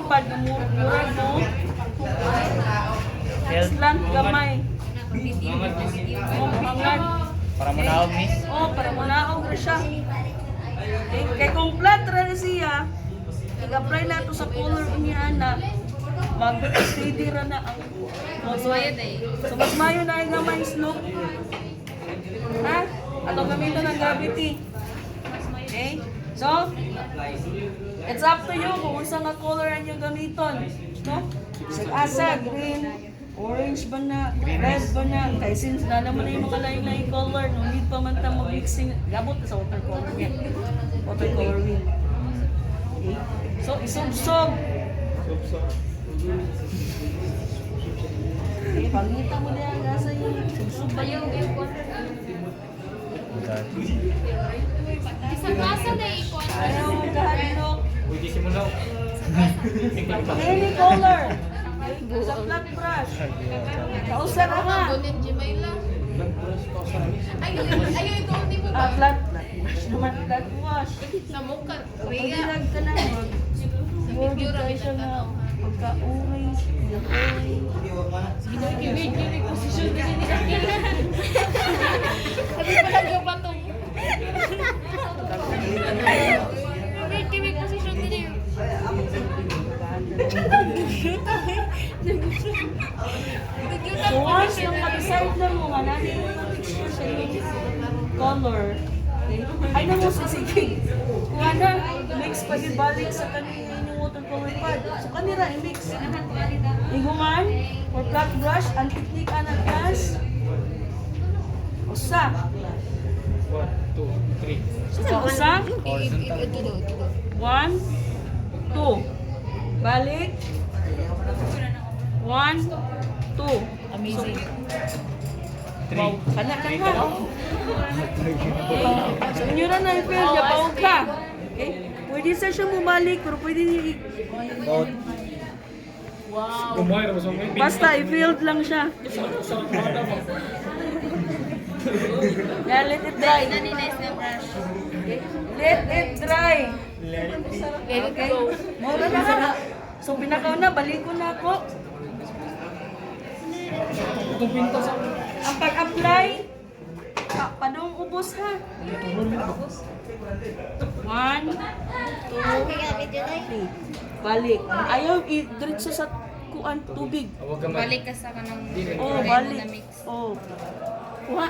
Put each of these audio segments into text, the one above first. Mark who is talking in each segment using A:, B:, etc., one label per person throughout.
A: pad na murag mo. Slant gamay. Mangad.
B: Para mo naog, miss.
A: Oh, para manaog na siya. Okay, kay kung flat ra siya, nag-apply na to sa color niya na mag-steady ra na ang so mas mayo na yung gamay slope. Ha? Atong gamiton ng gravity. Okay? So, it's up to you kung unsa nga color ang yung gamiton. No? Asa, green, orange ba na, red ba na. Kaya since na naman na yung mga lain-lain color, no need pa man ta mag-mixing. Gabot sa watercolor niya. Watercolor wheel. Okay? So, isubsob. Okay, pangita mo niya nasa yung subsob ba yung
C: Isang basa na ikon.
A: ayaw mo kahalino.
B: Pwede simulaw.
A: Any color. Sa flat brush. Kausa na nga.
C: Gunit Gmaila. Ayaw, ikaw hindi mo ba?
A: Flat brush naman, flat wash.
C: Namukar.
A: Pagdilag ka na, mag-word ka siya nga pagka-orange, orange.
C: Kibig posisyon din ni Kakila. Sabi ko lang yung batong. Kibig posisyon din niyo.
A: So once yung mag-decide na mo nga natin yung mag-mixture siya yung color, okay? Ay na mo sige. Kung ano, mix pa balik sa kanina yung watercolor pad. So kanina, i-mix. Iguman, for flat brush, ang technique anak class, usa.
B: 1, 2, 3.
A: So usa, 1, 2. Balik. 1, 2.
C: Amazing.
A: Wow, kana ka ha. So inyo na na-feel, yapaw ka. Okay? Pwede sa siya mo balik, pero pwede niya
B: Kumain naman sa mga
A: basta i-filled lang siya. Yeah, let it dry.
C: Nice na brush.
A: Okay? Let it dry.
C: Let it
A: Okay?
C: go.
A: Mura na ha. So pinakaw na, balik ko na ako. Ang pag-apply, padong ubos ha. 1, 2, 3. Balik. Ayaw i-diretso sa kuan tubig.
B: Huwag ka
C: Balik ka sa kanang
A: Oh, balik. Oh. Kuha.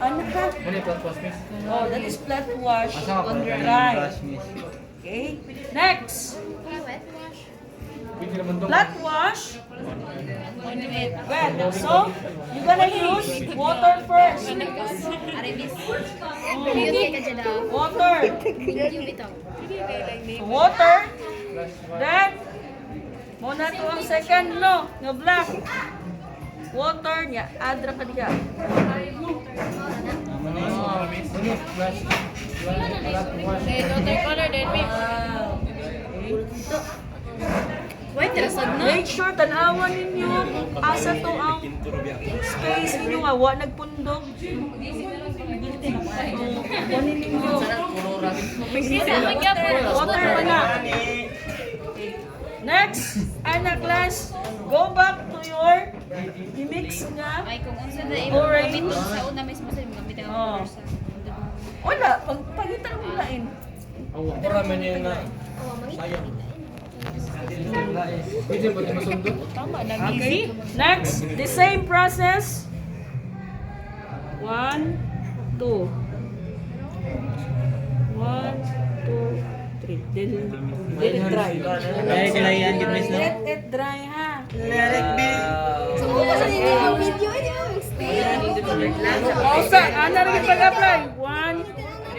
A: Ano ka?
B: Ano yung plat miss?
A: Oh, that is flat wash on dry. Okay. Next.
C: wet wash.
B: Pwede naman doon.
A: Flat wash.
C: On wet.
A: Well, so you're gonna use water first.
C: Aribis. Beauty ka dyan daw.
A: Water.
C: Beauty bitaw.
A: Water. Then, muna to ang second no, nga black. Water niya, adra ka diya.
B: Flash.
C: Then watercolor then mix. Wait, rasad na.
A: Make sure tanawan ninyo asa to ang space ninyo nga wa nagpundok. Kunin ninyo. Water pa na. Next, anak class, go back to your i-mix nga.
C: Ay, kung unsa na
A: Orange.
C: gamit doon sa una mismo sa gamit ang
A: Oh.
C: sa.
A: Wala, pagitan mo lain.
B: Ako ramen yun na. Sayang. Pwede ba ito masundo?
C: Tama na
A: Okay. Next, the same process. 1, 2. 1, 2, 3. Then let it dry. Let it dry ha. Let it be. Osa, ano rin pag-apply? 1,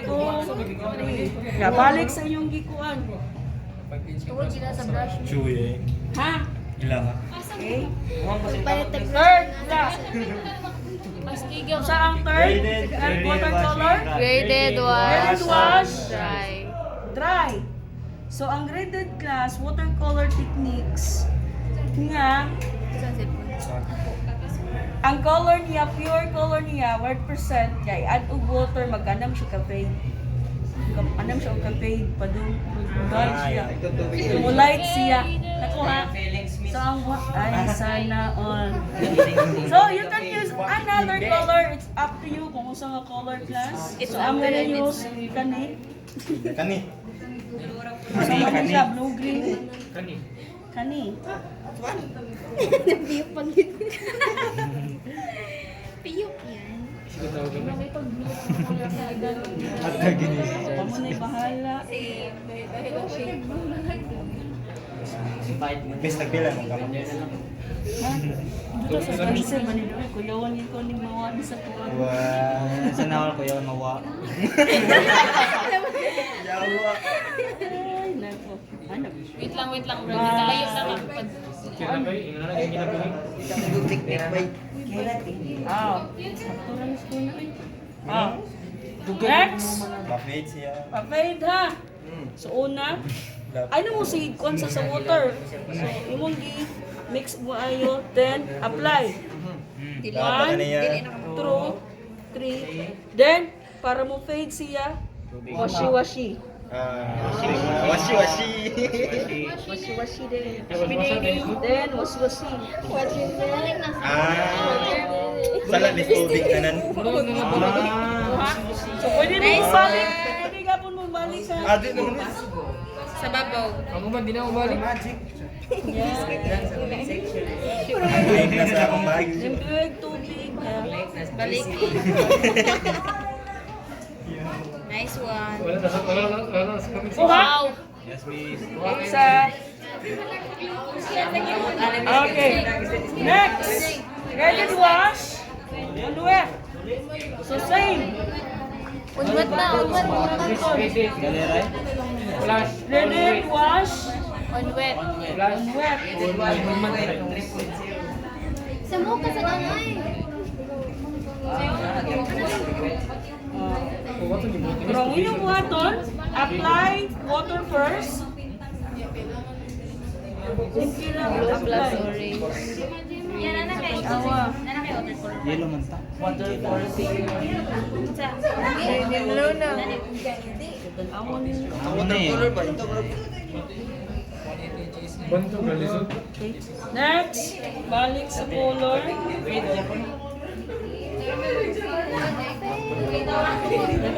A: 2, 3. Balik sa inyong gikuan.
B: Chewy.
A: Ha?
B: Ilang ha?
A: Okay. Third black. Sa ang third? And watercolor?
C: Graded
A: Graded wash.
C: Dry.
A: Dry. So, ang graded class, watercolor techniques, nga, ang color niya, pure color niya, 1%, kay add og water, magkanam siya ka-fade. Anam siya og ka-fade, padung, dull siya. Light siya. Nakuha. So, ay, sana all. So, you can use another color. It's up to you kung gusto nga color class. So, I'm gonna use kani.
B: Kani.
A: So, kani siya, blue, green.
B: Kani.
A: Kani.
C: Piyok pag Piyok yan.
B: Sige tawag kami.
C: May pag-blue ang color sa ganun.
B: At nagini.
A: Ako na'y bahala.
C: Dahil ang shade mo.
B: Best nagbilang ang kamay.
A: Ha? Dito sa Spencer, manilo. Kuyawan ko ni mawadi sa tuwa.
B: Wow. Sana ako ko yawan mawa. Yawa.
A: Ay, nako. Ano?
C: Wait lang bro. Kalayo na lang.
A: Ah. Next.
B: Mafate siya.
A: Papayad ha. So una, ano mo si kuan sa water. So imong mix mo ayo, then apply.
B: Dapat na niya.
A: 1, 2, 3. Then para mo fade siya, washi.
B: Washi.
A: Washi din. Then washi.
B: Salat ni tubig kanan.
A: Ha? So pwede mo balik. Pwede ka po mo balik sa
B: Adi naman.
C: Sa babaw.
B: Ako man di na ubalik. Magic.
A: Yeah.
B: Balik na sa akong bag.
A: Tubig, tubig.
C: Balik. Nice one.
A: Wow!
B: Yes, miss.
A: Isa. Okay. Next. Ready to wash? Unwet. So same.
C: Unwet na.
A: Ready to wash?
C: Unwet.
A: Unwet.
C: Sa mukha sa nanay.
A: Pero ang inyong buhaton, apply water first. Hindi lang apply.
C: Yan na kay.
A: Awa.
B: Yellow man ta.
C: Yellow na.
A: Amo ni.
B: Ako na color ba? Ito bro.
A: Okay. Next, balik sa color.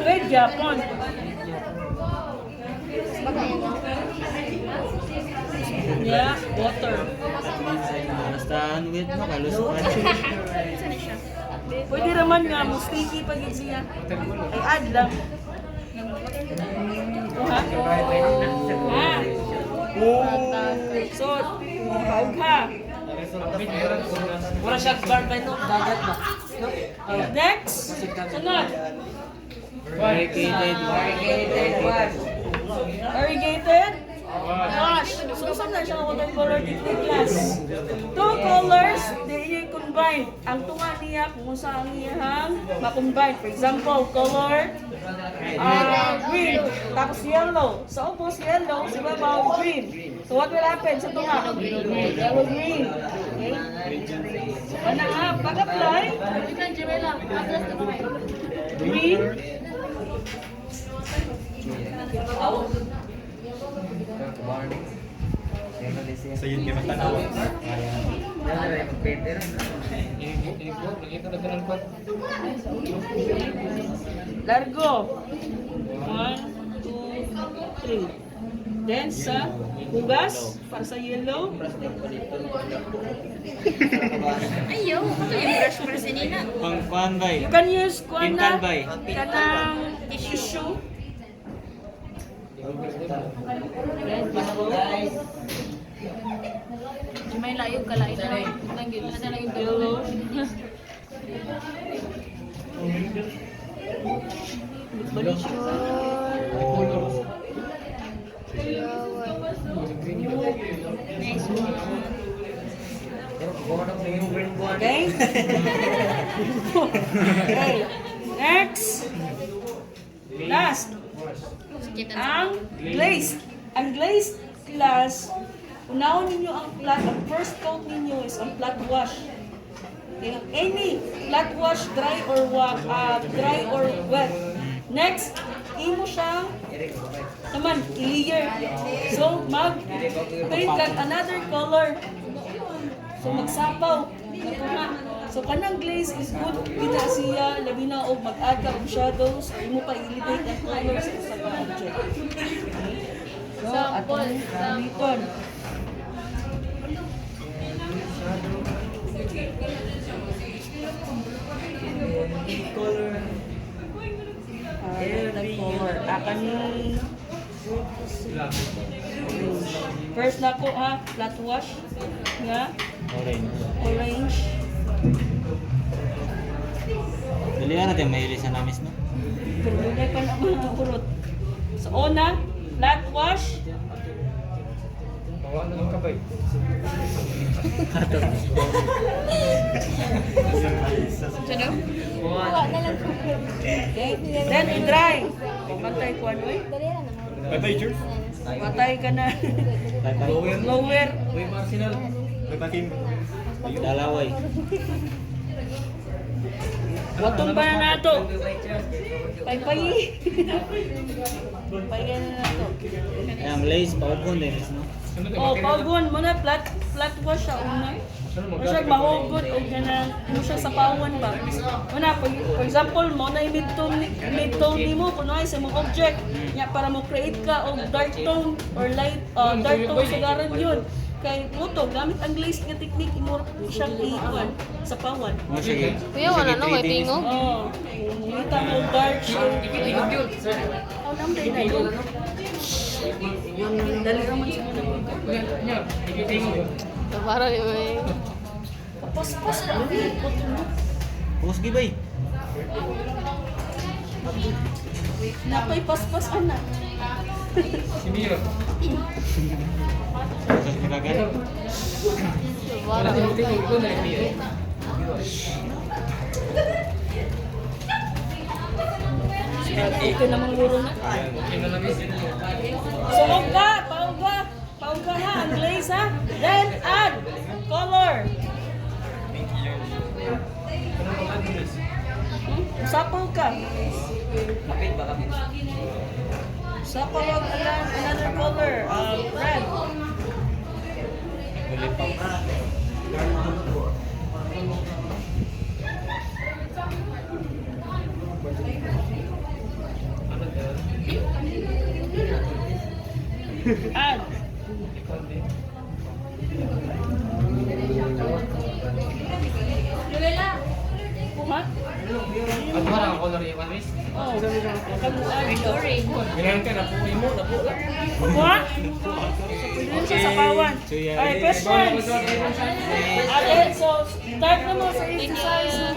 A: Red Japon. Yeah, water.
B: Basta with mo kalusuan.
A: Pwede naman nga, mo sticky pag siya. Ay, add lang. Ha? Ha? So, haug ha.
D: Wala siya bar pa ito, dagat ba? No?
A: Next, sunod. Variegated wash. So, saan na siya watercolor technique class? Two colors, they combine. Ang tunga niya kung saan niyang ma-combine. For example, color green, tapos yellow. So, opposite yellow, si babaw green. So, what will happen sa tunga? Yellow green. Okay? So, ano nga, pag-apply, green.
B: So yun kayo matanaw.
A: Largo. 1, 2, 3. Then sa hugas, para sa yellow.
C: Ayaw. Yung brush para sa nina.
B: Pang kuan bay.
A: You can use kuan na
B: Pintal bay.
A: kanang tissue.
C: May layo ka layo. Tanggil. Ano lang yung
A: Yellow.
C: nice one.
A: Okay? Okay. Next. Last.
C: Kita
A: Ang glazed. Ang glazed glass, unahon ninyo ang flat, ang first coat ninyo is ang flat wash. Okay? Any flat wash, dry or wet. Next imo siyang naman i-layer. So mag-paint kag another color. So magsapaw. Nakuha. So kanang glaze is good kita siya labi na og mag-add ka og shadows, imo pa elevate ang colors sa object. Okay. So atong gamiton. The color. Kani first na ko ha, flat wash nga
B: Orange.
A: orange.
B: Dali na natin may sa namis no?
A: Pero dugay pa na mga urot. So una, flat wash. Sino?
C: Wala na lang.
A: Okay. Then i-dry. Matay ko ano eh.
C: Dali na naman.
A: Matay ka na.
B: Bye-bye.
A: Lower.
B: Dalaway.
A: Watong ba na nato? Pay-pay. Pay-pay na nato.
B: Ang lace, paubon din, no?
A: Oh, pagod mo na flat wash siya una. Mo siya mahugod o ganang mo siya sa pawon ba. Una, for example, mo na yung mid-tone nimo kuno ay sa mga object nya para mo create ka og dark tone or light dark tone sugaran yun. Kay mo to gamit ang glaze nga technique imo siyang iwan sa pawon.
B: Oh, sige.
C: Kuya, wala no, may tingo.
A: Oh, kita mo dark shade. Oh, number na yun. Dali raman siya na.
C: Para may...
A: Pas-pas na.
B: Pus gibay.
A: Napay pas-pas ana.
B: Tapos nagagat.
C: Para
A: Okay namang guro na. So, pauga ha, ang glaze ha. Then add color. Sapaw ka. Sapaw ang another color, red. Add. Kuha?
E: At parang color yung kamis.
A: Oh, kamu-add.
E: Ganyan ka, napuwi mo, napuwi.
A: Kuha? Pwede siya sa pawan. Okay, question. Okay, so start na mo sa exercise.